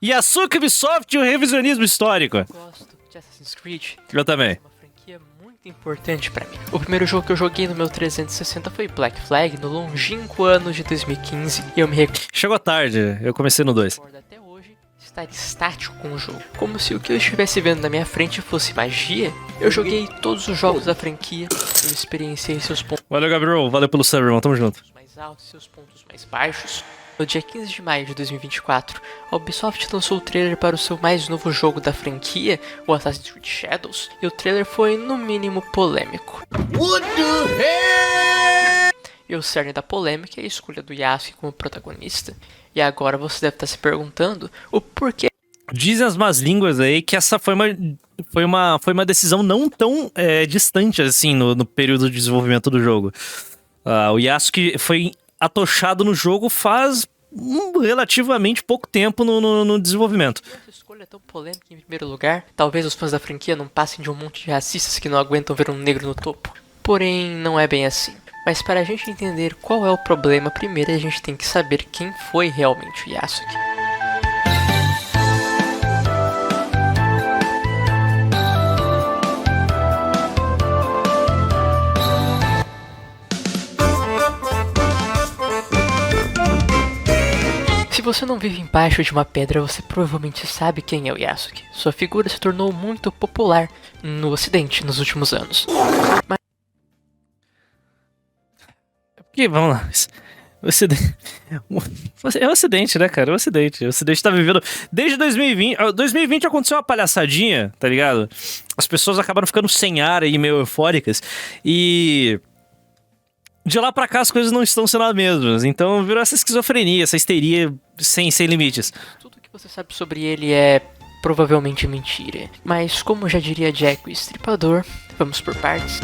Yasuki Ubisoft e o revisionismo histórico. Eu gosto de Assassin's Creed. Eu também. É uma franquia muito importante pra mim. O primeiro jogo que eu joguei no meu 360 foi Black Flag, no longínquo ano de 2015. E eu me recordo Chegou tarde, eu comecei no 2. até hoje estar estático com o jogo. Como se o que eu estivesse vendo na minha frente fosse magia. Eu joguei todos os jogos da franquia. Eu experienciei seus pontos Valeu, Gabriel. Valeu pelo server, irmão. Tamo junto. mais altos e seus pontos mais baixos. No dia 15 de maio de 2024, a Ubisoft lançou o trailer para o seu mais novo jogo da franquia, o Assassin's Creed Shadows, e o trailer foi, no mínimo, polêmico. E o cerne da polêmica é a escolha do Yasuke como protagonista. E agora você deve estar se perguntando o porquê. Dizem as más línguas aí que essa foi uma decisão não tão distante assim no período de desenvolvimento do jogo. O Yasuke foi atochado no jogo faz relativamente pouco tempo no desenvolvimento. Essa escolha é tão polêmica em primeiro lugar, talvez os fãs da franquia não passem de um monte de racistas que não aguentam ver um negro no topo. Porém, não é bem assim. Mas para a gente entender qual é o problema, primeiro a gente tem que saber quem foi realmente o Yasuke. Se você não vive embaixo de uma pedra, você provavelmente sabe quem é o Yasuke. Sua figura se tornou muito popular no ocidente nos últimos anos. Porque, vamos lá. O Ocidente. É o Ocidente, né, cara? É o Ocidente. O Ocidente tá vivendo. Desde 2020. 2020 aconteceu uma palhaçadinha, tá ligado? As pessoas acabaram ficando sem ar aí, meio eufóricas. E. De lá pra cá as coisas não estão sendo as mesmas. Então virou essa esquizofrenia, essa histeria sem limites. Tudo que você sabe sobre ele é provavelmente mentira. Mas como já diria Jack o Estripador, vamos por partes.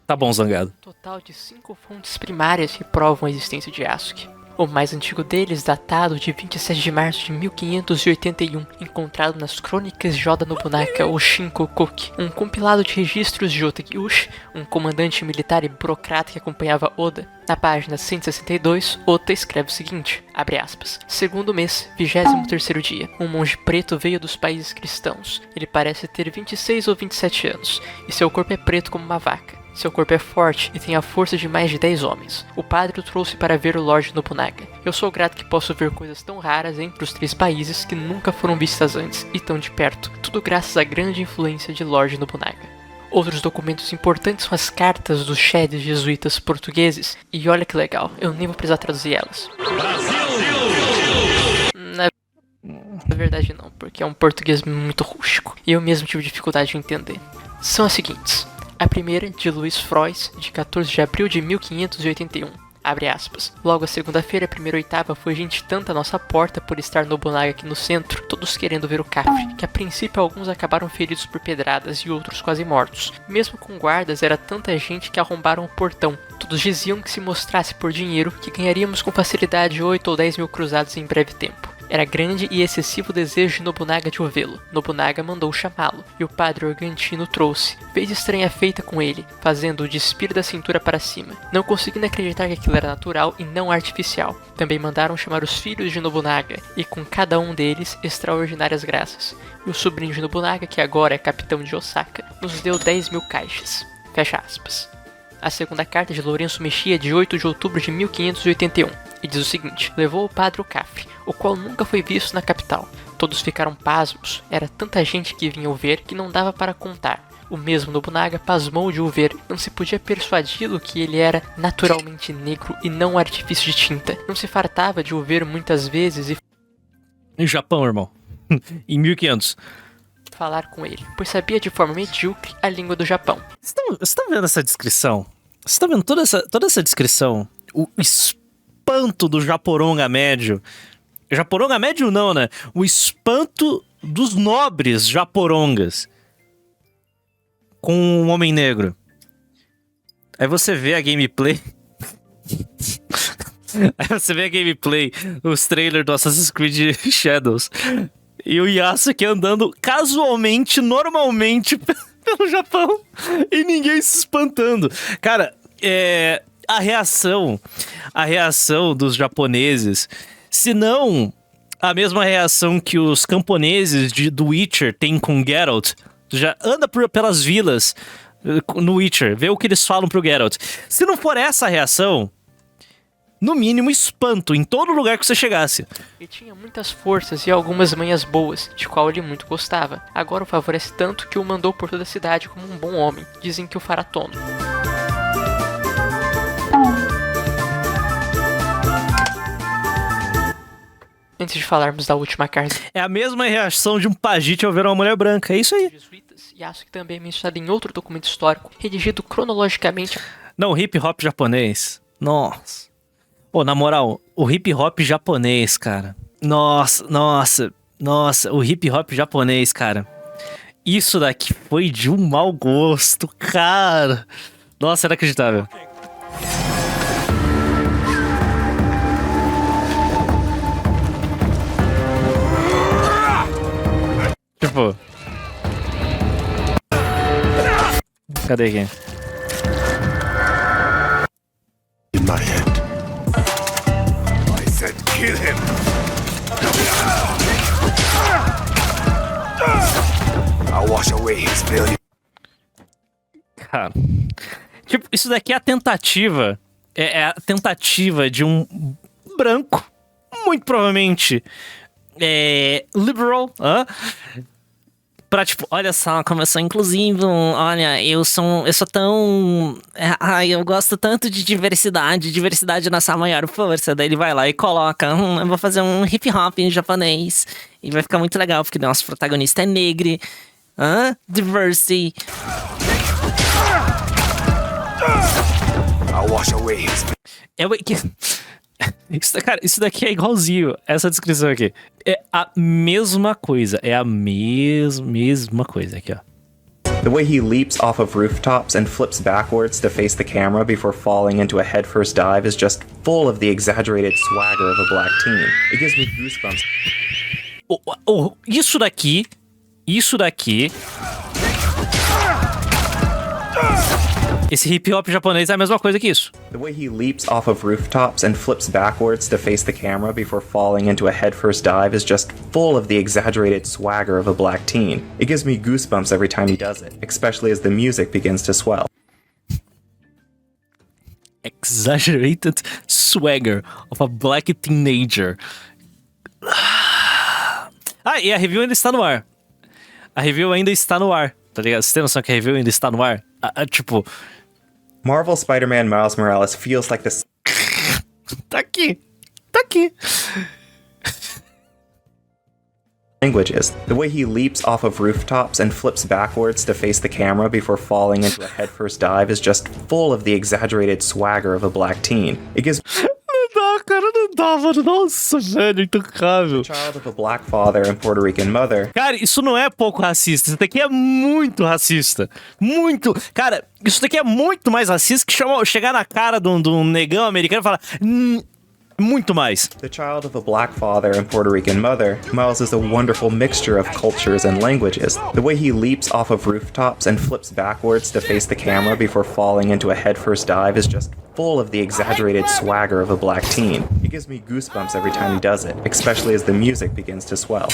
Tá bom, zangado. Total de 5 fontes primárias que provam a existência de Yasuke. O mais antigo deles, datado de 27 de março de 1581, encontrado nas crônicas de Oda Nobunaga ou Shinkokuki, um compilado de registros de Otakyushi, um comandante militar e burocrata que acompanhava Oda. Na página 162, Ota escreve o seguinte, abre aspas, segundo mês, 23º dia, um monge preto veio dos países cristãos. Ele parece ter 26 ou 27 anos, e seu corpo é preto como uma vaca. Seu corpo é forte e tem a força de mais de 10 homens. O padre o trouxe para ver o Lorde Nobunaga. Eu sou grato que posso ver coisas tão raras entre os 3 países que nunca foram vistas antes e tão de perto. Tudo graças à grande influência de Lorde Nobunaga. Outros documentos importantes são as cartas dos chedes jesuítas portugueses. E olha que legal, eu nem vou precisar traduzir elas. Na verdade não, porque é um português muito rústico. E eu mesmo tive dificuldade em entender. São as seguintes. A primeira, de Luiz Frois, de 14 de abril de 1581. Abre aspas. Logo a segunda-feira, a primeira oitava, foi gente tanta à nossa porta por estar Nobunaga aqui no centro, todos querendo ver o cafre, que a princípio alguns acabaram feridos por pedradas e outros quase mortos. Mesmo com guardas, era tanta gente que arrombaram o portão. Todos diziam que se mostrasse por dinheiro, que ganharíamos com facilidade 8 ou 10 mil cruzados em breve tempo. Era grande e excessivo o desejo de Nobunaga de ouvi-lo. Nobunaga mandou chamá-lo, e o padre Organtino trouxe. Fez estranha feita com ele, fazendo-o despir da cintura para cima, não conseguindo acreditar que aquilo era natural e não artificial. Também mandaram chamar os filhos de Nobunaga, e com cada um deles extraordinárias graças. E o sobrinho de Nobunaga, que agora é capitão de Osaka, nos deu 10 mil caixas. Fecha aspas. A segunda carta de Lourenço Mexia, de 8 de outubro de 1581, e diz o seguinte, levou o padre o cafre, o qual nunca foi visto na capital. Todos ficaram pasmos, era tanta gente que vinha o ver que não dava para contar. O mesmo Nobunaga pasmou de o ver, não se podia persuadi-lo que ele era naturalmente negro e não um artifício de tinta. Não se fartava de o ver muitas vezes e Em Japão, irmão. Em 1500. falar com ele, pois sabia de forma medíocre a língua do Japão. Você tá vendo essa descrição? Você tá vendo toda essa descrição? O espanto do Japoronga médio. Japoronga médio não, né? O espanto dos nobres Japorongas com um homem negro. Aí você vê a gameplay. Aí você vê a gameplay, os trailers do Assassin's Creed Shadows. E o Yasuke andando casualmente, normalmente pelo Japão. E ninguém se espantando. Cara, a reação dos japoneses, se não a mesma reação que os camponeses do Witcher têm com Geralt. Tu já anda pelas vilas no Witcher, vê o que eles falam pro Geralt. Se não for essa a reação, no mínimo espanto em todo lugar que você chegasse. Ele tinha muitas forças e algumas manhas boas, de qual ele muito gostava. Agora o favorece tanto que o mandou por toda a cidade como um bom homem. Dizem que o fará tono. Antes de falarmos da última carta É a mesma reação de um pajite ao ver uma mulher branca, é isso aí. jesuítas, Yasuke também é mencionado em outro documento histórico, redigido cronologicamente. Não, hip hop japonês. Nossa. Pô, na moral, o hip hop japonês, cara. Nossa, o hip hop japonês, cara. Isso daqui foi de um mau gosto, cara. Nossa, era inacreditável. Tipo... Cadê aqui? In my hand. I said kill him. I'll wash away his failure. Cara... Tipo, isso daqui é a tentativa... É a tentativa de um branco, muito provavelmente... liberal, pra tipo, olha só como eu sou inclusivo, olha, eu sou tão... eu gosto tanto de diversidade é nossa maior força. Daí ele vai lá e coloca, eu vou fazer um hip hop em japonês, e vai ficar muito legal, porque nosso protagonista é negro, diversity. I'll wash away his Isso daqui é igualzinho, essa descrição aqui. É a mesma coisa, mesma coisa aqui, ó. The way he leaps off of rooftops and flips backwards to face the camera before falling into a headfirst dive is just full of the exaggerated swagger of a black teen. It gives me goosebumps. Isso daqui... Esse hip hop japonês é a mesma coisa que isso. The way he leaps off of rooftops and flips backwards to face the camera before falling into a headfirst dive is just full of the exaggerated swagger of a black teen. It gives me goosebumps every time he does it, especially as the music begins to swell. Exaggerated swagger of a black teenager. E a review ainda está no ar. Tá ligado? Você tem noção que a review ainda está no ar? Tipo... Marvel Spider-Man Miles Morales feels like this. Tá aqui. Languages. The way he leaps off of rooftops and flips backwards to face the camera before falling into a headfirst dive is just full of the exaggerated swagger of a black teen. It gives Não dá, mano. Nossa, velho, intocável. child of a black father and Puerto Rican mother. Cara, isso não é pouco racista. Isso daqui é muito racista. Muito. Cara, isso daqui é muito mais racista que chegar na cara de um negão americano e falar... muito mais. The child of a black father and Puerto Rican mother, Miles is a wonderful mixture of cultures and languages. The way he leaps off of rooftops and flips backwards to face the camera before falling into a headfirst dive is just full of the exaggerated swagger of a black teen. It gives me goosebumps every time he does it, especially as the music begins to swell.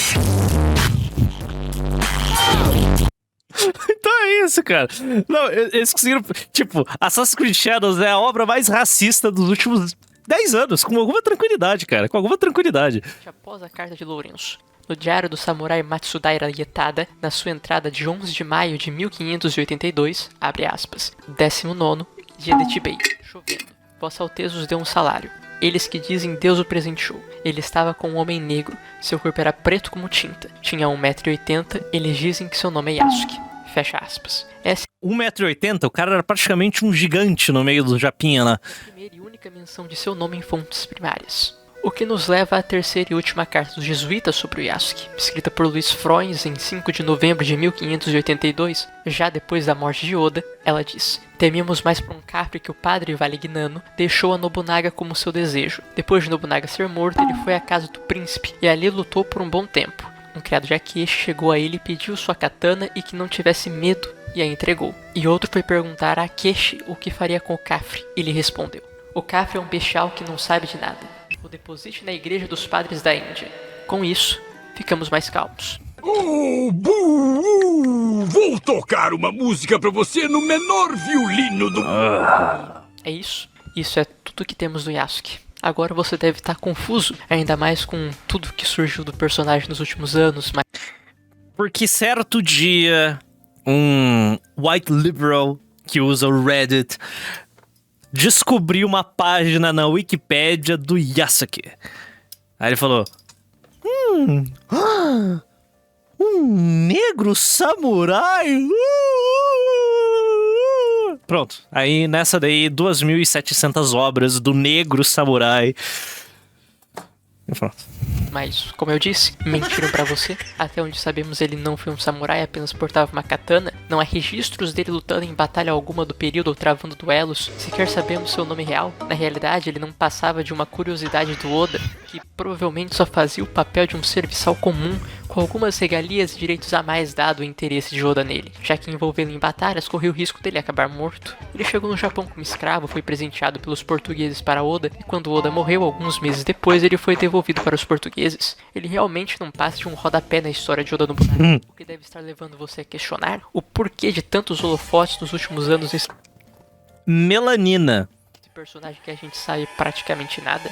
Então é isso, cara. Não, eles conseguiram... Tipo, Assassin's Creed Shadows é a obra mais racista dos últimos 10 anos, com alguma tranquilidade, cara. Com alguma tranquilidade. Após a carta de Lourenço, no diário do samurai Matsudaira Ietada, na sua entrada de 11 de maio de 1582, abre aspas, 19º dia de Tibei, chovendo. Vossa Alteza os deu um salário. Eles que dizem Deus o presenteou. Ele estava com um homem negro, seu corpo era preto como tinta. Tinha 1,80 m, eles dizem que seu nome é Yasuke. Fecha aspas. Essa 1,80 m, o cara era praticamente um gigante no meio do Japinha lá. é a primeira e única menção de seu nome em fontes primárias. O que nos leva à terceira e última carta dos jesuítas sobre o Yasuke, escrita por Luiz Frois em 5 de novembro de 1582, já depois da morte de Oda. Ela diz: temíamos mais por um Capri que o padre Valignano deixou a Nobunaga como seu desejo. Depois de Nobunaga ser morto, ele foi à casa do príncipe e ali lutou por um bom tempo. Um criado de Akechi chegou a ele e pediu sua katana e que não tivesse medo, e a entregou. E outro foi perguntar a Akechi o que faria com o Capri. Ele respondeu: o Capri é um bestial que não sabe de nada. O deposite na igreja dos padres da Índia. Com isso, ficamos mais calmos. Vou tocar uma música pra você no menor violino do... É isso. Isso é tudo que temos do Yasuke. Agora você deve estar confuso, ainda mais com tudo que surgiu do personagem nos últimos anos, mas... Porque certo dia, um white liberal que usa o Reddit descobriu uma página na Wikipédia do Yasuke. Aí ele falou... Um negro samurai? Pronto. Aí nessa daí, 2.700 obras do negro samurai. E pronto. Mas, como eu disse, mentiram pra você. Até onde sabemos, ele não foi um samurai, apenas portava uma katana. Não há registros dele lutando em batalha alguma do período ou travando duelos. Sequer sabemos seu nome real. Na realidade, ele não passava de uma curiosidade do Oda, que provavelmente só fazia o papel de um serviçal comum, com algumas regalias e direitos a mais dado o interesse de Oda nele, já que envolvê-lo em batalhas corria o risco dele acabar morto. Ele chegou no Japão como escravo, foi presenteado pelos portugueses para Oda, e quando Oda morreu, alguns meses depois, ele foi devolvido para os portugueses. Ele realmente não passa de um rodapé na história de Oda no Nobunaga, o que deve estar levando você a questionar o porquê de tantos holofotes nos últimos anos desse Melanina. personagem que a gente sabe praticamente nada.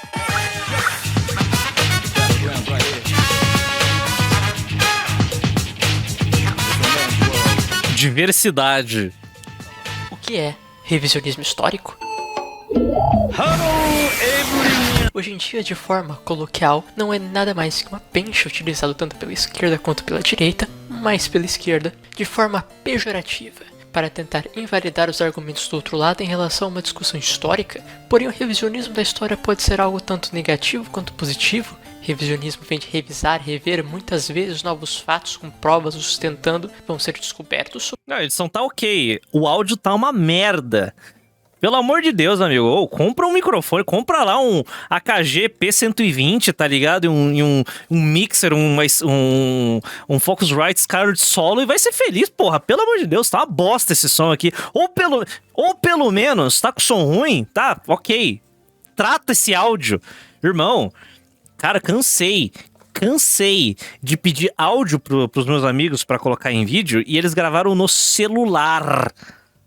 Diversidade. O que é revisionismo histórico? Hoje em dia, de forma coloquial, não é nada mais que uma pencha utilizado tanto pela esquerda quanto pela direita, mas pela esquerda, de forma pejorativa, para tentar invalidar os argumentos do outro lado em relação a uma discussão histórica. Porém, o revisionismo da história pode ser algo tanto negativo quanto positivo. Revisionismo vem de revisar, rever, muitas vezes novos fatos com provas o sustentando vão ser descobertos. Não, a edição tá ok. O áudio tá uma merda. Pelo amor de Deus, amigo. Ô, compra um microfone, compra lá um AKG P120, tá ligado? E um mixer, um Focusrite Scarlett Solo e vai ser feliz, porra. Pelo amor de Deus, tá uma bosta esse som aqui. Ou pelo menos, tá com som ruim, tá? Ok. Trata esse áudio. Irmão, cara, cansei de pedir áudio pros meus amigos pra colocar em vídeo e eles gravaram no celular.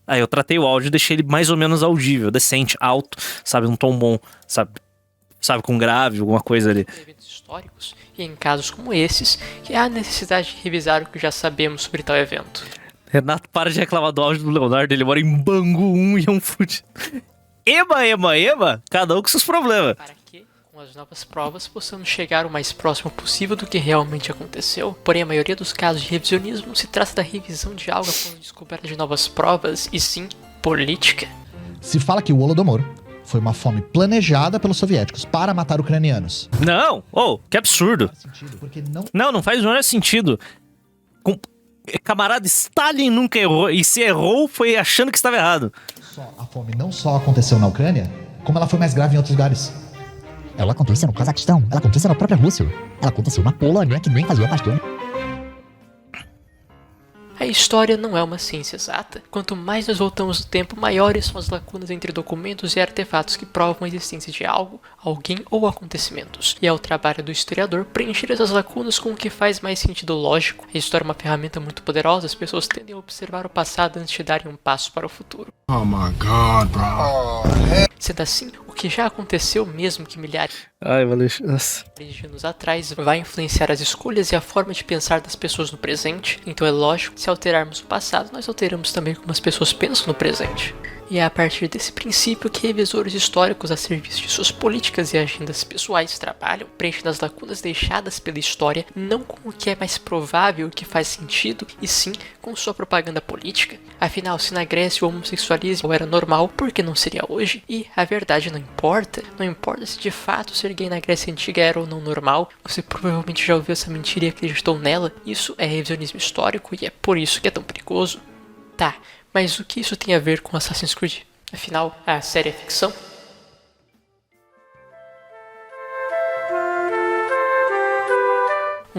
Aí eu tratei o áudio e deixei ele mais ou menos audível, decente, alto, sabe, um tom bom, sabe, com grave, alguma coisa ali. Eventos históricos, e em casos como esses, que há necessidade de revisar o que já sabemos sobre tal evento. Renato, para de reclamar do áudio do Leonardo, ele mora em Bangu 1 e é um fudido. Eba, cada um com seus problemas. Para que, com as novas provas, possamos chegar o mais próximo possível do que realmente aconteceu. Porém, a maioria dos casos de revisionismo não se trata da revisão de algo após a descoberta de novas provas, e sim política. Se fala que o Holodomor foi uma fome planejada pelos soviéticos para matar ucranianos. Não, que absurdo. Porque Não faz o menor sentido. Camarada, Stalin nunca errou, e se errou foi achando que estava errado. a fome não só aconteceu na Ucrânia, como ela foi mais grave em outros lugares. Ela aconteceu no Cazaquistão, ela aconteceu na própria Rússia, ela aconteceu na Polônia, que nem fazia mais tempo. A história não é uma ciência exata. Quanto mais nós voltamos no tempo, maiores são as lacunas entre documentos e artefatos que provam a existência de algo, alguém ou acontecimentos. E é o trabalho do historiador preencher essas lacunas com o que faz mais sentido lógico. A história é uma ferramenta muito poderosa, as pessoas tendem a observar o passado antes de darem um passo para o futuro. Oh my god, bro. Sendo assim, o que já aconteceu, mesmo que milhares Ai, valeu. Nossa. de anos atrás, vai influenciar as escolhas e a forma de pensar das pessoas no presente. Então é lógico que se alterarmos o passado, nós alteramos também como as pessoas pensam no presente. E é a partir desse princípio que revisores históricos a serviço de suas políticas e agendas pessoais trabalham, preenchendo as lacunas deixadas pela história, não com o que é mais provável e o que faz sentido, e sim com sua propaganda política. Afinal, se na Grécia o homossexualismo era normal, por que não seria hoje? E a verdade não importa. Não importa se de fato ser gay na Grécia Antiga era ou não normal, você provavelmente já ouviu essa mentira e acreditou nela. Isso é revisionismo histórico e é por isso que é tão perigoso. Tá, mas o que isso tem a ver com Assassin's Creed? Afinal, a série é ficção?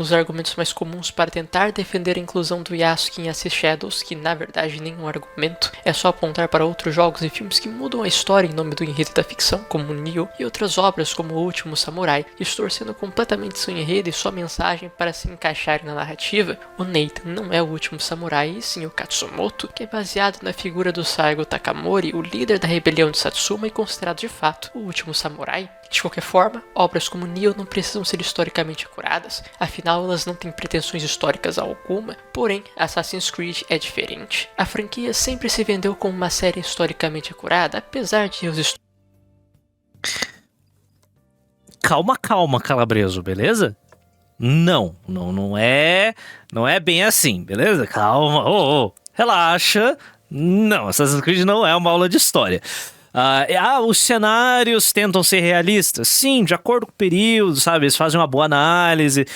Um dos argumentos mais comuns para tentar defender a inclusão do Yasuke em Ace Shadows, que na verdade nem é um argumento, é só apontar para outros jogos e filmes que mudam a história em nome do enredo da ficção, como Nioh, e outras obras como O Último Samurai, distorcendo completamente seu enredo e sua mensagem para se encaixarem na narrativa. O Nathan não é o último samurai, e sim o Katsumoto, que é baseado na figura do Saigo Takamori, o líder da rebelião de Satsuma e considerado de fato o último samurai. De qualquer forma, obras como Nioh não precisam ser historicamente acuradas, afinal elas não têm pretensões históricas alguma, porém Assassin's Creed é diferente. A franquia sempre se vendeu como uma série historicamente acurada, apesar de erros Calma, Calabreso, beleza? Não é bem assim, beleza? Calma, relaxa. Não, Assassin's Creed não é uma aula de história. Os cenários tentam ser realistas? Sim, de acordo com o período, sabe? Eles fazem uma boa análise.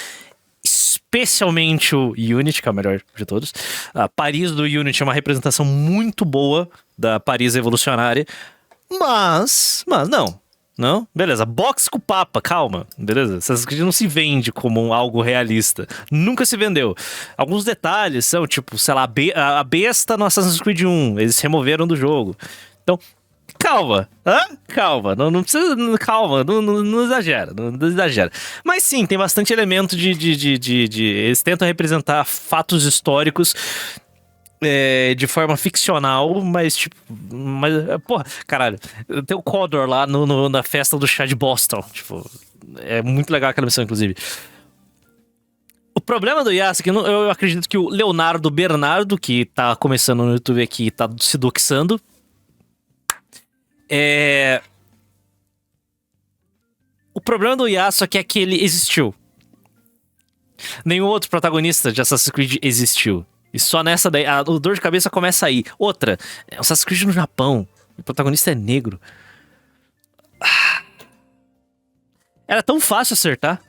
Especialmente o Unity, que é o melhor de todos. Paris do Unity é uma representação muito boa da Paris evolucionária. Mas não, beleza, box com o Papa, calma, beleza? Assassin's Creed não se vende como algo realista, nunca se vendeu. Alguns detalhes são, tipo, sei lá, a besta no Assassin's Creed 1, eles removeram do jogo. Então, calma, não precisa, calma, não exagera. Mas sim, tem bastante elemento de eles tentam representar fatos históricos de forma ficcional, mas porra, caralho, tem o Codor lá na festa do chá de Boston, tipo, é muito legal aquela missão, inclusive. O problema do Yasuke, eu acredito que o Leonardo Bernardo, que tá começando no YouTube aqui, tá se doxando, o problema do Yasuke é que ele existiu. Nenhum outro protagonista de Assassin's Creed existiu. E só nessa daí, o dor de cabeça começa aí. Outra, Assassin's Creed no Japão. O protagonista é negro. Era tão fácil acertar.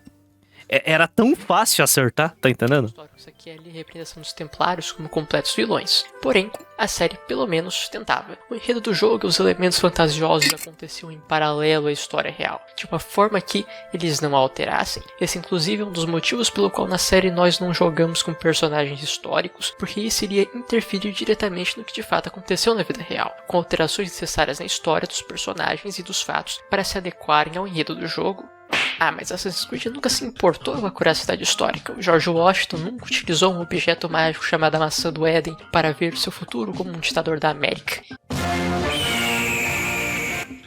Tá entendendo? Isso aqui é ali a representação dos Templários como completos vilões. Porém, a série pelo menos sustentava. O enredo do jogo e os elementos fantasiosos aconteciam em paralelo à história real, de uma forma que eles não a alterassem. Esse inclusive é um dos motivos pelo qual na série nós não jogamos com personagens históricos, porque isso iria interferir diretamente no que de fato aconteceu na vida real, com alterações necessárias na história dos personagens e dos fatos para se adequarem ao enredo do jogo. Mas Assassin's Creed nunca se importou com a curiosidade histórica. O George Washington nunca utilizou um objeto mágico chamado a Maçã do Éden para ver seu futuro como um ditador da América.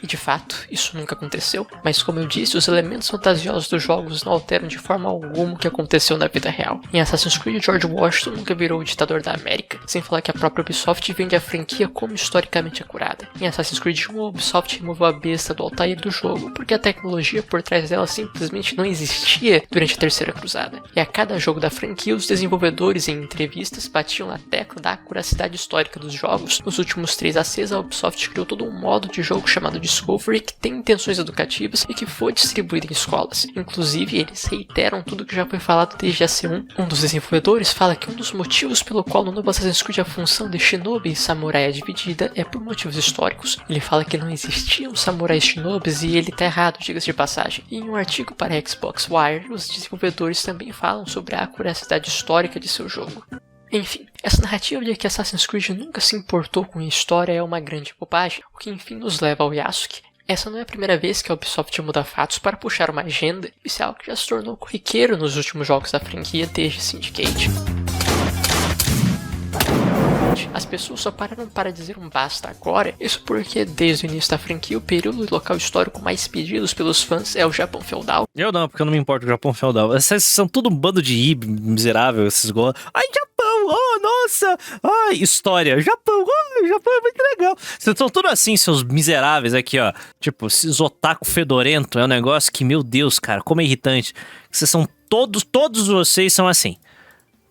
E de fato, isso nunca aconteceu, mas como eu disse, os elementos fantasiosos dos jogos não alteram de forma alguma o que aconteceu na vida real. Em Assassin's Creed, George Washington nunca virou o ditador da América, sem falar que a própria Ubisoft vende a franquia como historicamente acurada. Em Assassin's Creed 1, a Ubisoft removeu a besta do Altair do jogo, porque a tecnologia por trás dela simplesmente não existia durante a Terceira Cruzada. E a cada jogo da franquia, os desenvolvedores em entrevistas batiam na tecla da acuracidade histórica dos jogos. Nos últimos 3 ACs, a Ubisoft criou todo um modo de jogo chamado Discovery, que tem intenções educativas e que foi distribuído em escolas. Inclusive, eles reiteram tudo que já foi falado desde a C1. Um dos desenvolvedores fala que um dos motivos pelo qual no novo Assassin's Creed a função de Shinobi e Samurai é dividida é por motivos históricos. Ele fala que não existiam samurais Shinobis e ele tá errado, diga-se de passagem. E em um artigo para Xbox Wire, os desenvolvedores também falam sobre a acuracidade histórica de seu jogo. Enfim, essa narrativa de que Assassin's Creed nunca se importou com a história é uma grande bobagem, o que enfim nos leva ao Yasuke. Essa não é a primeira vez que a Ubisoft muda fatos para puxar uma agenda, isso é algo que já se tornou corriqueiro nos últimos jogos da franquia desde Syndicate. As pessoas só pararam para dizer um basta agora, isso porque desde o início da franquia o período e local histórico mais pedidos pelos fãs é o Japão feudal. Eu não, porque eu não me importo com o Japão feudal. Vocês são tudo um bando de miserável, esses gol. Ai, Japão, oh, nossa! Ai, história, Japão, oh, Japão é muito legal. Vocês são tudo assim, seus miseráveis aqui, ó. Tipo, esses otaku fedorento é um negócio que, meu Deus, cara, como é irritante. Vocês são todos vocês são assim.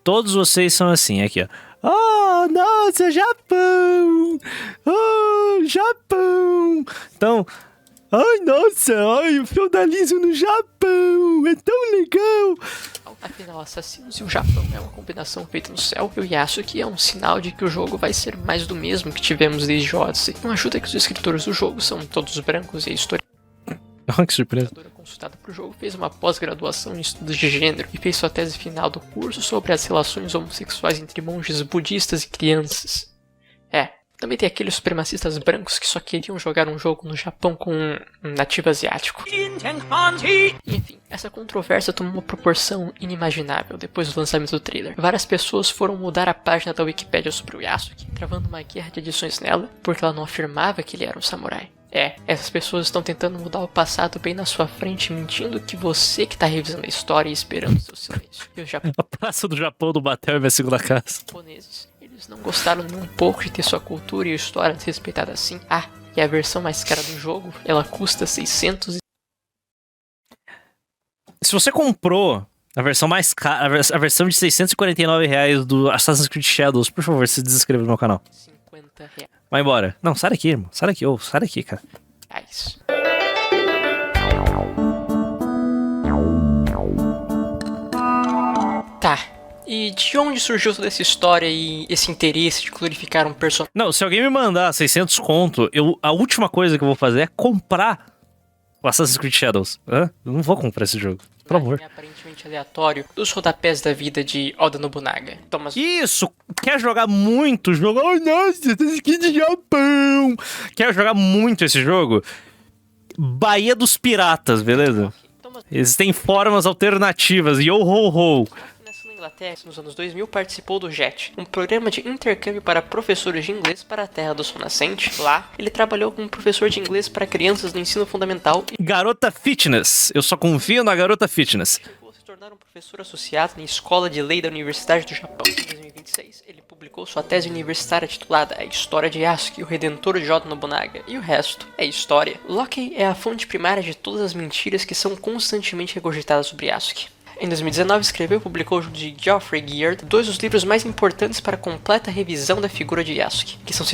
Todos vocês são assim, aqui, ó. Oh, nossa, Japão! Oh, Japão! Então, ai, nossa, ai, o feudalismo no Japão é tão legal! Afinal, Assassinos e o Japão é uma combinação feita no céu, e o Yasuke é um sinal de que o jogo vai ser mais do mesmo que tivemos desde Odyssey. Não ajuda que os escritores do jogo são todos brancos e a história... Olha que surpresa. Consultada pro jogo, fez uma pós-graduação em estudos de gênero e fez sua tese final do curso sobre as relações homossexuais entre monges budistas e crianças. Também tem aqueles supremacistas brancos que só queriam jogar um jogo no Japão com um nativo asiático. Enfim, essa controvérsia tomou uma proporção inimaginável depois do lançamento do trailer. Várias pessoas foram mudar a página da Wikipédia sobre o Yasuke, travando uma guerra de edições nela, porque ela não afirmava que ele era um samurai. Essas pessoas estão tentando mudar o passado bem na sua frente, mentindo que você que tá revisando a história e esperando seu silêncio. E os A praça do Japão do Batel é minha segunda casa. japoneses, eles não gostaram nem um pouco de ter sua cultura e história desrespeitada assim. E a versão mais cara do jogo, ela custa 600 e... Se você comprou a versão mais cara, a versão de R$649 do Assassin's Creed Shadows, por favor, se desinscreva no meu canal. R$50. Vai embora. Não, sai daqui, irmão. Sai daqui, sai daqui, cara. Tá. E de onde surgiu toda essa história e esse interesse de glorificar um personagem? Não, se alguém me mandar 600 conto, a última coisa que eu vou fazer é comprar o Assassin's Creed Shadows. Eu não vou comprar esse jogo. Por favor. Aparentemente aleatório dos rodapés da vida de Oda Nobunaga. Isso! Quer jogar muito jogo? Oh, nossa, Assassin's Creed Japão! Quer jogar muito esse jogo? Baía dos Piratas, beleza? Existem formas alternativas. Yo ho ho! Na Inglaterra, nos anos 2000, participou do JET, um programa de intercâmbio para professores de inglês para a Terra do Sol Nascente. Lá, ele trabalhou como professor de inglês para crianças no ensino fundamental e... Garota Fitness. Eu só confio na Garota Fitness. Chegou a se tornar um professor associado na Escola de Lei da Universidade do Japão. Em 2026, ele publicou sua tese universitária titulada A História de Yasuke, o Redentor de Oda Nobunaga. E o resto é história. Locke é a fonte primária de todas as mentiras que são constantemente regurgitadas sobre Yasuke. Em 2019, escreveu e publicou junto de Geoffrey Geard 2 dos livros mais importantes para a completa revisão da figura de Yasuke, que são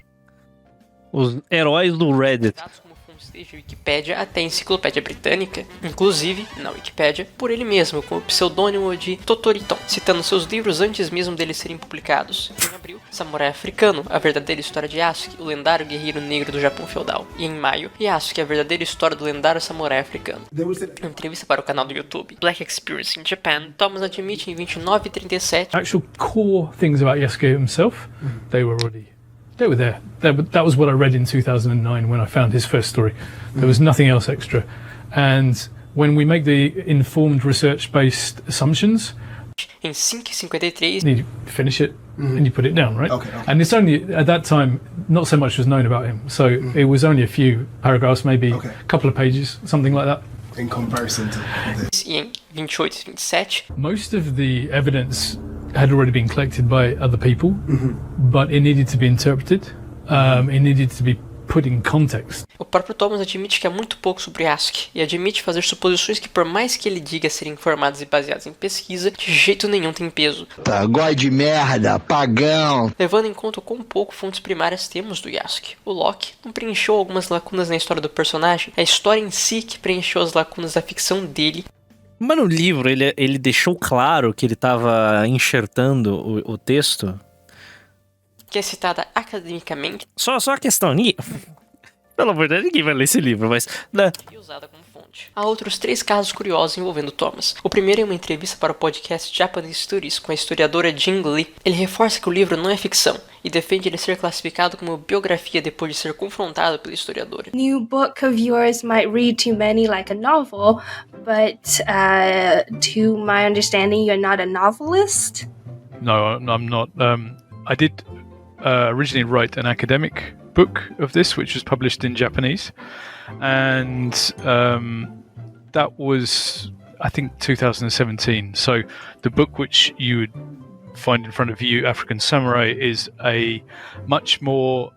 os heróis do Reddit. Como fontes desde a Wikipédia até a Enciclopédia Britânica, inclusive, na Wikipédia, por ele mesmo, com o pseudônimo de Totoriton, citando seus livros antes mesmo deles serem publicados. Em abril, Samurai Africano, a verdadeira história de Yasuke, o lendário guerreiro negro do Japão feudal. E em maio, Yasuke, a verdadeira história do lendário samurai africano. Em entrevista para o canal do YouTube Black Experience in Japan, Thomas admite em 29:37 actual core things about Yasuke himself, they were there. That was what I read in 2009 when I found his first story. There was nothing else extra. And when we make the informed research-based assumptions, em 5:53, you finish it and you put it down, right? Okay. And it's only, at that time, not so much was known about him. So it was only a few paragraphs, maybe a couple of pages, something like that. In comparison to this. E em 28:27, most of the evidence had already been collected by other people, but it needed to be interpreted. It needed to be put in context. O próprio Thomas admite que é muito pouco sobre Yasuke e admite fazer suposições que, por mais que ele diga serem informadas e baseadas em pesquisa, de jeito nenhum tem peso. Goi de merda, pagão. Levando em conta o quão pouco fontes primárias temos do Yasuke, o Locke não preencheu algumas lacunas na história do personagem, é a história em si que preencheu as lacunas da ficção dele. Mas no livro ele deixou claro que ele estava enxertando o texto. Que é citada academicamente. Só a questão. Pelo amor de Deus, ninguém vai ler esse livro, mas. Né? E usada como fonte. Há outros 3 casos curiosos envolvendo Thomas. O primeiro é uma entrevista para o podcast Japanese Studies com a historiadora Jing Lee. Ele reforça que o livro não é ficção e defende ele ser classificado como biografia depois de ser confrontado pela historiadora. New book of yours might read to many like a novel, but to my understanding, you're not a novelist? No, I'm not. I did originally write an academic book of this, which was published in Japanese, and that was, I think, 2017. So the book which you would find in front of you, African Samurai, is a much more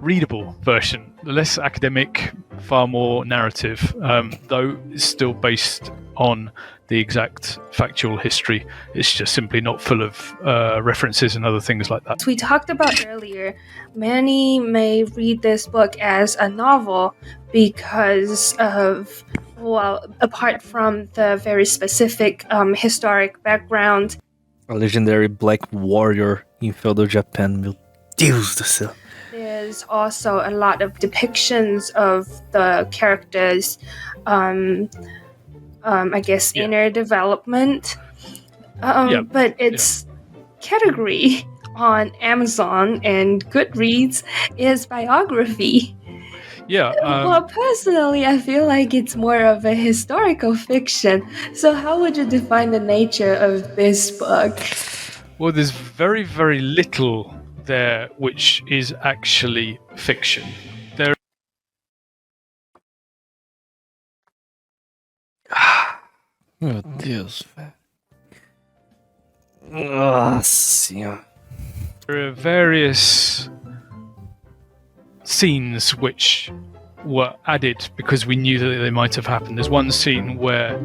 readable version, less academic, far more narrative, though it's still based on the exact factual history. It's just simply not full of references and other things like that. As we talked about earlier, many may read this book as a novel because of, well, apart from the very specific historic background. A legendary Black Warrior em feudal Japan, meu Deus do céu. there's also a lot of depictions of the characters' I guess inner development. But its category on Amazon and Goodreads is biography. Well, personally, I feel like it's more of a historical fiction. So how would you define the nature of this book? Well, there's very, very little there which is actually fiction. Meu Deus, velho. Nossa senhora. There are various scenes which were added because we knew that they might have happened. There's one scene where...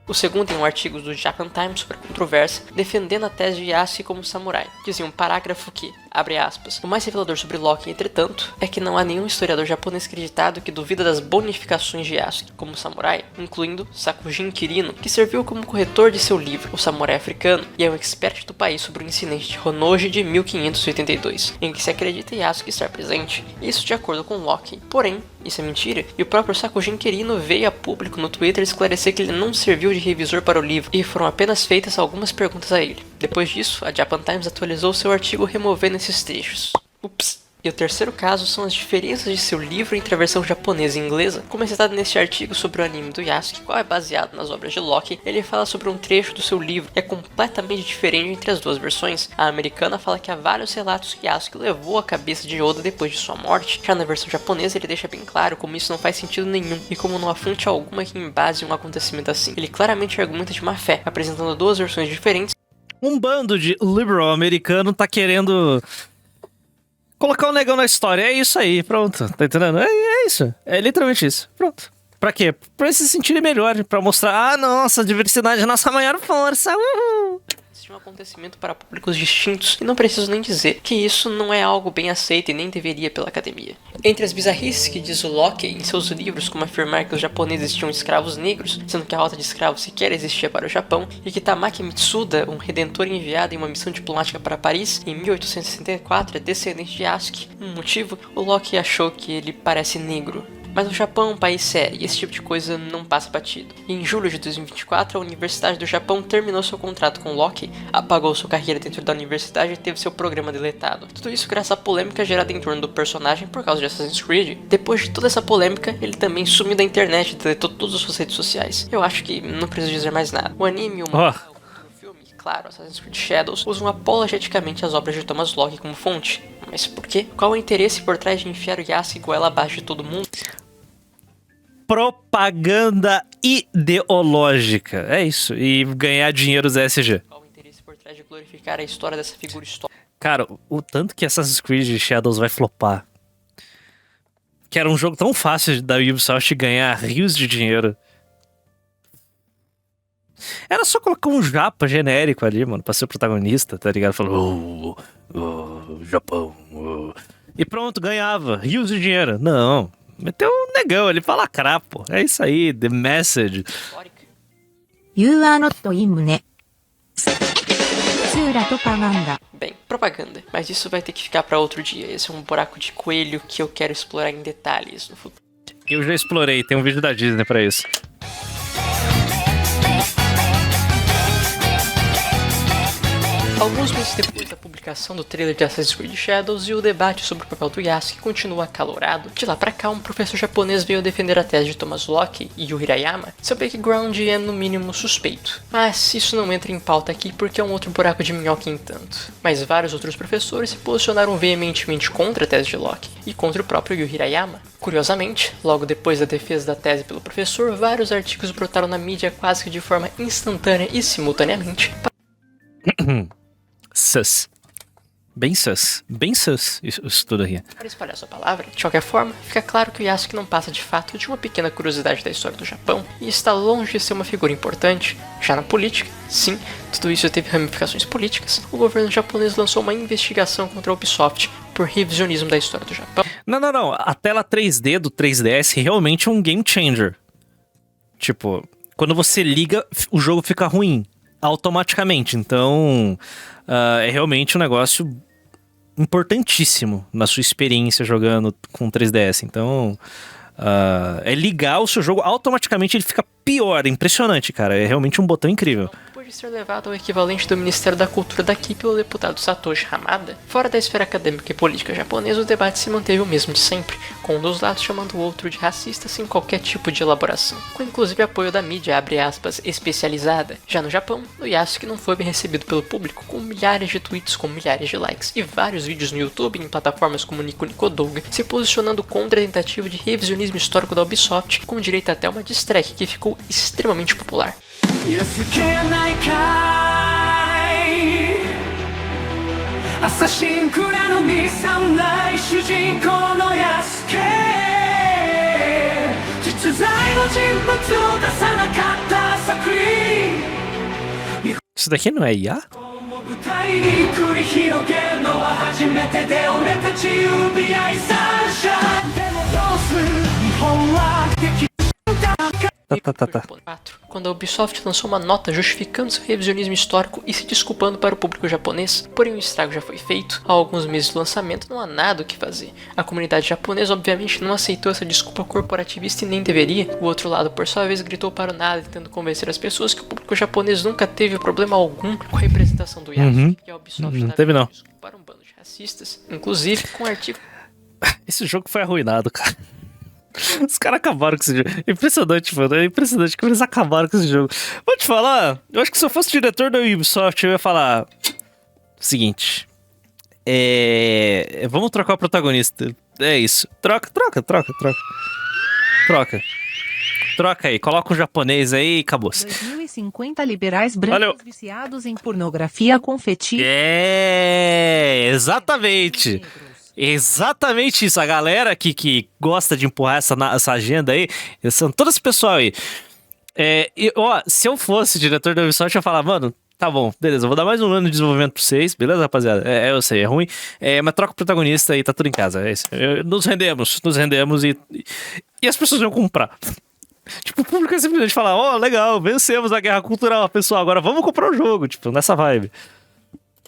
O segundo em um artigo do Japan Times sobre a controvérsia, defendendo a tese de Yasuke como samurai. Dizia um parágrafo que, abre aspas, o mais revelador sobre Locke, entretanto, é que não há nenhum historiador japonês acreditado que duvida das bonificações de Yasuke como samurai, incluindo Sakujin Kirino, que serviu como corretor de seu livro, O Samurai Africano, e é um expert do país sobre o incidente de Honnoji de 1582, em que se acredita Yasuke estar presente, isso de acordo com Locke. Porém, isso é mentira, e o próprio Sakujin Kirino veio a público no Twitter esclarecer que ele não serviu de revisor para o livro, e foram apenas feitas algumas perguntas a ele. Depois disso, a Japan Times atualizou seu artigo removendo esses trechos. Ups! E o terceiro caso são as diferenças de seu livro entre a versão japonesa e inglesa. Como é citado neste artigo sobre o anime do Yasuke, qual é baseado nas obras de Locke, ele fala sobre um trecho do seu livro que é completamente diferente entre as duas versões. A americana fala que há vários relatos que Yasuke levou a cabeça de Oda depois de sua morte. Já na versão japonesa ele deixa bem claro como isso não faz sentido nenhum e como não há fonte alguma que embase um acontecimento assim. Ele claramente argumenta de má fé, apresentando duas versões diferentes. Um bando de liberal americano tá querendo colocar um negão na história. É isso aí, pronto. Tá entendendo? É isso. É literalmente isso. Pronto. Pra quê? Pra eles se sentirem melhor. Pra mostrar, nossa, a diversidade é a nossa maior força. Uhul. Um acontecimento para públicos distintos, e não preciso nem dizer que isso não é algo bem aceito e nem deveria pela academia. Entre as bizarrices que diz o Locke em seus livros, como afirmar que os japoneses tinham escravos negros, sendo que a rota de escravos sequer existia para o Japão, e que Tamaki Mitsuda, um redentor enviado em uma missão diplomática para Paris em 1864, é descendente de Yasuke. Um motivo, o Locke achou que ele parece negro. Mas o Japão é um país sério e esse tipo de coisa não passa batido. E em julho de 2024, a Universidade do Japão terminou seu contrato com Locke, apagou sua carreira dentro da universidade e teve seu programa deletado. Tudo isso graças à polêmica gerada em torno do personagem por causa de Assassin's Creed. Depois de toda essa polêmica, ele também sumiu da internet e deletou todas as suas redes sociais. Eu acho que não preciso dizer mais nada. O anime, o filme, claro, Assassin's Creed Shadows, usam apologeticamente as obras de Thomas Locke como fonte. Mas por quê? Qual é o interesse por trás de enfiar o Yasuke goela abaixo de todo mundo? Propaganda ideológica. É isso. E ganhar dinheiro do SG. Qual o interesse por trás de glorificar a história dessa figura histórica? Cara, o tanto que Assassin's Creed Shadows vai flopar. Que era um jogo tão fácil da Ubisoft ganhar rios de dinheiro. Era só colocar um japa genérico ali, mano, pra ser o protagonista, tá ligado? Falou, Japão. E pronto, ganhava rios de dinheiro. Não. Meteu um negão ali pra lacrar, pô. É isso aí, the message. You are not imune. Bem, propaganda. Mas isso vai ter que ficar pra outro dia. Esse é um buraco de coelho que eu quero explorar em detalhes no futuro. Eu já explorei, tem um vídeo da Disney pra isso. Alguns meses depois da publicação do trailer de Assassin's Creed Shadows e o debate sobre o papel do Yasuke continua acalorado, de lá pra cá um professor japonês veio defender a tese de Thomas Locke e Yu Hirayama. Seu background é no mínimo suspeito, mas isso não entra em pauta aqui porque é um outro buraco de minhoca em tanto. Mas vários outros professores se posicionaram veementemente contra a tese de Locke e contra o próprio Yu Hirayama. Curiosamente, logo depois da defesa da tese pelo professor, vários artigos brotaram na mídia quase que de forma instantânea e simultaneamente. Sus. Bem sus. Bem sus isso tudo aqui. Para espalhar sua palavra, de qualquer forma, fica claro que o Yasuke não passa de fato de uma pequena curiosidade da história do Japão e está longe de ser uma figura importante. Já na política, sim, tudo isso teve ramificações políticas. O governo japonês lançou uma investigação contra a Ubisoft por revisionismo da história do Japão. Não. A tela 3D do 3DS realmente é um game changer. Tipo, quando você liga, o jogo fica ruim. automaticamente. Então, é realmente um negócio importantíssimo na sua experiência jogando com 3DS. Então, é ligar o seu jogo, automaticamente ele fica pior. É impressionante, cara. É realmente um botão incrível. Pode ser levado ao equivalente do Ministério da Cultura daqui pelo deputado Satoshi Hamada, fora da esfera acadêmica e política japonesa, o debate se manteve o mesmo de sempre, com um dos lados chamando o outro de racista sem qualquer tipo de elaboração, com inclusive apoio da mídia, abre aspas, especializada. Já no Japão, o Yasuke não foi bem recebido pelo público, com milhares de tweets com milhares de likes e vários vídeos no YouTube em plataformas como Nico Nico Douga, se posicionando contra a tentativa de revisionismo histórico da Ubisoft, com direito até uma diss track que ficou extremamente popular. 許けないかいアサシンクラの見さない主人公のヤスケ実在の人物を出さなかった作品 Isso daqui não é IA? 舞台に繰り広げるのは初めてで俺たち指合い三者でもどうする日本は敵 Quando a Ubisoft lançou uma nota justificando seu revisionismo histórico e se desculpando para o público japonês, porém o estrago já foi feito. Há alguns meses do lançamento não há nada o que fazer. A comunidade japonesa obviamente não aceitou essa desculpa corporativista e nem deveria. O outro lado, por sua vez, gritou para o nada tentando convencer as pessoas que o público japonês nunca teve problema algum com a representação do Yasuke. E a Ubisoft não teve não. Para um bando de racistas, inclusive com artigo. Esse jogo foi arruinado, cara. Os caras acabaram com esse jogo. Impressionante, mano. É impressionante como eles acabaram com esse jogo. Vou te falar, eu acho que se eu fosse diretor da Ubisoft, eu ia falar... Seguinte. Vamos trocar o protagonista. É isso. Troca. Troca aí, coloca um japonês aí e acabou-se. 2050 liberais brancos viciados em pornografia com fetiche. Exatamente. Exatamente isso, a galera que gosta de empurrar essa agenda aí, são todo esse pessoal aí. Se eu fosse diretor da Ubisoft, eu ia falar, mano, tá bom, beleza, eu vou dar mais um ano de desenvolvimento pra vocês, beleza, rapaziada? Eu sei, é ruim, mas troca o protagonista e tá tudo em casa, é isso. Nos rendemos e as pessoas vão comprar. Tipo, o público é simplesmente falar, legal, vencemos a guerra cultural, pessoal, agora vamos comprar o jogo, tipo, nessa vibe.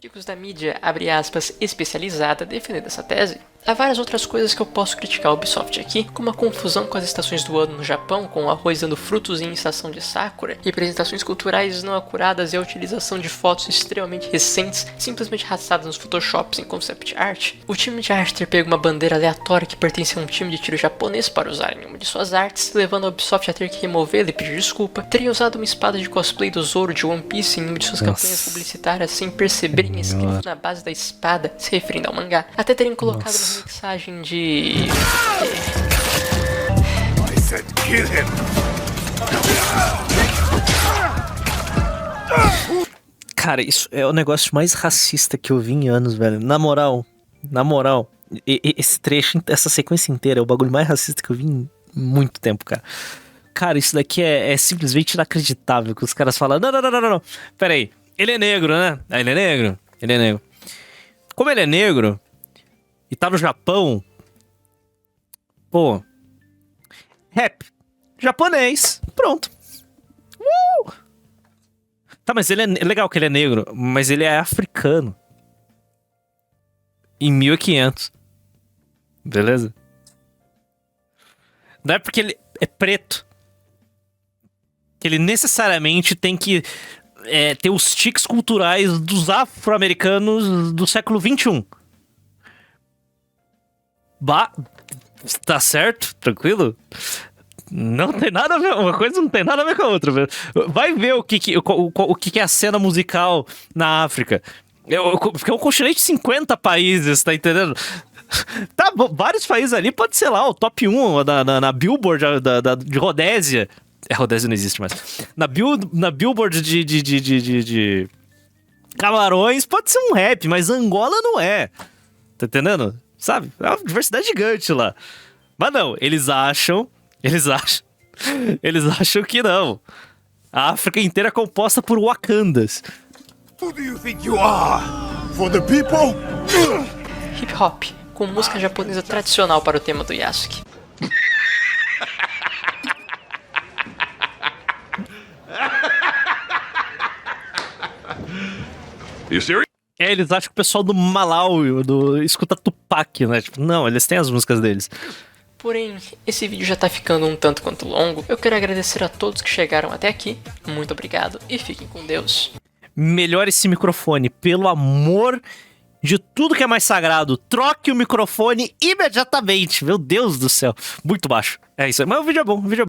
Artigos da mídia, abre aspas, especializada, defendendo essa tese. Há várias outras coisas que eu posso criticar a Ubisoft aqui, como a confusão com as estações do ano no Japão, com o arroz dando frutos em estação de Sakura, representações culturais não acuradas e a utilização de fotos extremamente recentes, simplesmente raçadas nos photoshops em concept art. O time de arte ter pego uma bandeira aleatória que pertence a um time de tiro japonês para usar em uma de suas artes, levando a Ubisoft a ter que removê-la e pedir desculpa, teria usado uma espada de cosplay do Zoro de One Piece em uma de suas campanhas publicitárias sem perceberem escrito na base da espada, se referindo ao mangá, até terem colocado uma mensagem de... I said kill him. Cara, isso é o negócio mais racista que eu vi em anos, velho. Na moral, esse trecho, essa sequência inteira é o bagulho mais racista que eu vi em muito tempo, cara. Cara, isso daqui é simplesmente inacreditável que os caras falam, não. Pera aí, ele é negro, né? Ele é negro. Como ele é negro e tá no Japão, pô, rap, japonês, pronto. Tá, mas ele é legal que ele é negro, mas ele é africano. Em 1500. Beleza? Não é porque ele é preto que ele necessariamente tem que ter os tiques culturais dos afro-americanos do século XXI. Tá certo? Tranquilo? Não tem nada a ver, uma coisa não tem nada a ver com a outra, velho. Vai ver o que é a cena musical na África. Porque é um continente de 50 países, tá entendendo? Tá, vários países ali, pode ser lá, o top 1 na Billboard de Rodésia. Rodésia não existe mais. Na Billboard de Camarões, pode ser um rap, mas Angola não é. Tá entendendo? Sabe? É uma diversidade gigante lá. Mas não, eles acham que não. A África inteira é composta por Wakandas. Who do you think you are? For the people? Hip hop, com música japonesa tradicional para o tema do Yasuke. Eles acham que o pessoal do Malawi escuta Tupac, né? Tipo, não, eles têm as músicas deles. Porém, esse vídeo já tá ficando um tanto quanto longo. Eu quero agradecer a todos que chegaram até aqui. Muito obrigado e fiquem com Deus. Melhore esse microfone, pelo amor de tudo que é mais sagrado. Troque o microfone imediatamente. Meu Deus do céu. Muito baixo. É isso aí. Mas o vídeo é bom.